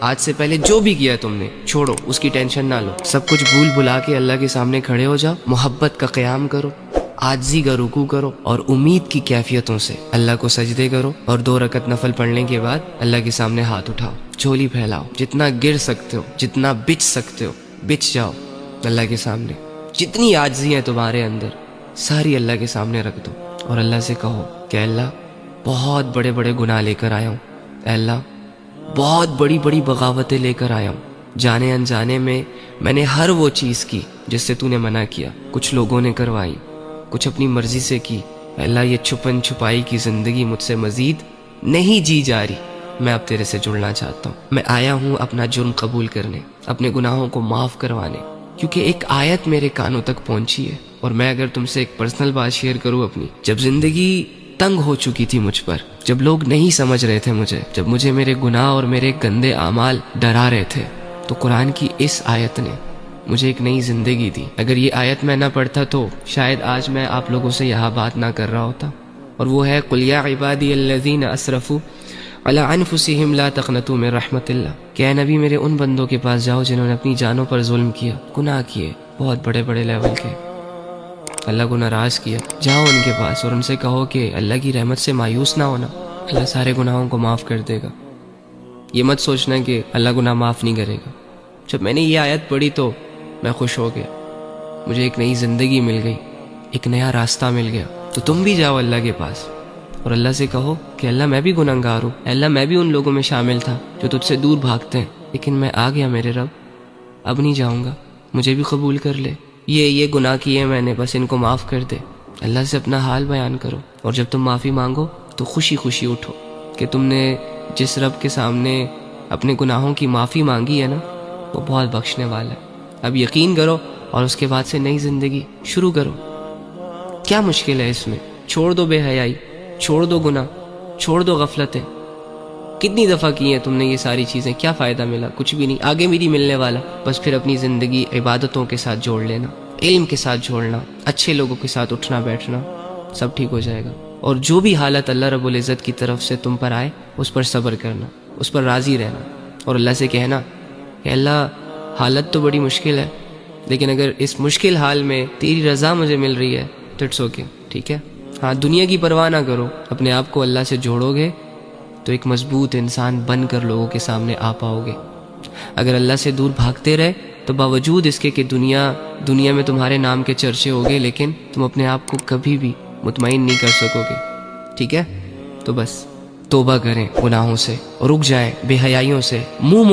آج سے پہلے جو بھی کیا تم نے چھوڑو، اس کی ٹینشن نہ لو، سب کچھ بھول بھلا کے اللہ کے سامنے کھڑے ہو جاؤ، محبت کا قیام کرو، عاجزی کا رکوع کرو اور امید کی کیفیتوں سے اللہ کو سجدے کرو، اور 2 رکعت نفل پڑھنے کے بعد اللہ کے سامنے ہاتھ اٹھاؤ، جھولی پھیلاؤ، جتنا گر سکتے ہو، جتنا بچ سکتے ہو بچ جاؤ اللہ کے سامنے، جتنی عاجزی ہے تمہارے اندر ساری اللہ کے سامنے رکھ دو، اور اللہ سے کہو کہ اللہ بہت بڑے بڑے گناہ لے کر آیا ہوں، اے اللہ بہت بڑی بڑی بغاوتیں لے کر آیا ہوں، جانے انجانے میں نے ہر وہ چیز کی جس سے تو نے منع کیا، کچھ لوگوں نے کروائی، کچھ اپنی مرضی سے کی، اے اللہ یہ چھپن چھپائی کی زندگی مجھ سے مزید نہیں جی جا رہی، میں اب تیرے سے جڑنا چاہتا ہوں، میں آیا ہوں اپنا جرم قبول کرنے، اپنے گناہوں کو معاف کروانے، کیونکہ ایک آیت میرے کانوں تک پہنچی ہے، اور میں اگر تم سے ایک پرسنل بات شیئر کروں اپنی، جب زندگی تنگ ہو چکی تھی مجھ پر، جب لوگ نہیں سمجھ رہے تھے مجھے، جب مجھے میرے گناہ اور میرے گندے اعمال ڈرا رہے تھے، تو قرآن کی اس آیت نے مجھے ایک نئی زندگی دی۔ اگر یہ آیت میں نہ پڑھتا تو شاید آج میں آپ لوگوں سے یہاں بات نہ کر رہا ہوتا، اور وہ ہے قُلْ يَا عِبَادِيَ الَّذِينَ أَسْرَفُوا عَلَىٰ أَنفُسِهِمْ لَا تَقْنَطُوا مِن رَحْمَةِ اللَّهِ کہ اے نبی میرے ان بندوں کے پاس جاؤ جنہوں نے اپنی جانوں پر ظلم کیا، گناہ کیے، بہت بڑے بڑے لیول کے، اللہ کو ناراض کیا، جاؤ ان کے پاس اور ان سے کہو کہ اللہ کی رحمت سے مایوس نہ ہونا، اللہ سارے گناہوں کو معاف کر دے گا، یہ مت سوچنا کہ اللہ گناہ معاف نہیں کرے گا۔ جب میں نے یہ آیت پڑھی تو میں خوش ہو گیا، مجھے ایک نئی زندگی مل گئی، ایک نیا راستہ مل گیا۔ تو تم بھی جاؤ اللہ کے پاس اور اللہ سے کہو کہ اللہ میں بھی گنہگار ہوں، اے اللہ میں بھی ان لوگوں میں شامل تھا جو تجھ سے دور بھاگتے ہیں، لیکن میں آ گیا میرے رب، اب نہیں جاؤں گا، مجھے بھی قبول کر لے، یہ گناہ کیے میں نے، بس ان کو معاف کر دے۔ اللہ سے اپنا حال بیان کرو، اور جب تم معافی مانگو تو خوشی خوشی اٹھو کہ تم نے جس رب کے سامنے اپنے گناہوں کی معافی مانگی ہے نا، وہ بہت بخشنے والا ہے۔ اب یقین کرو اور اس کے بعد سے نئی زندگی شروع کرو۔ کیا مشکل ہے اس میں؟ چھوڑ دو بے حیائی، چھوڑ دو گناہ، چھوڑ دو غفلتیں۔ کتنی دفعہ کی ہیں تم نے یہ ساری چیزیں، کیا فائدہ ملا؟ کچھ بھی نہیں، آگے بھی نہیں ملنے والا۔ بس پھر اپنی زندگی عبادتوں کے ساتھ جوڑ لینا، علم کے ساتھ جوڑنا، اچھے لوگوں کے ساتھ اٹھنا بیٹھنا، سب ٹھیک ہو جائے گا۔ اور جو بھی حالت اللہ رب العزت کی طرف سے تم پر آئے اس پر صبر کرنا، اس پر راضی رہنا، اور اللہ سے کہنا کہ اللہ حالت تو بڑی مشکل ہے، لیکن اگر اس مشکل حال میں تیری رضا مجھے مل رہی ہے تو اٹس اوکے، ٹھیک ہے۔ ہاں دنیا کی پرواہ نہ کرو، اپنے آپ کو اللہ سے جوڑو گے تو ایک مضبوط انسان بن کر لوگوں کے سامنے آ پاؤ گے۔ اگر اللہ سے دور بھاگتے رہے تو باوجود اس کے کہ دنیا میں تمہارے نام کے چرچے ہوگے، لیکن تم اپنے آپ کو کبھی بھی مطمئن نہیں کر سکو گے، ٹھیک ہے۔ تو بس توبہ کریں گناہوں سے، رک جائیں بے حیائیوں سے، منہ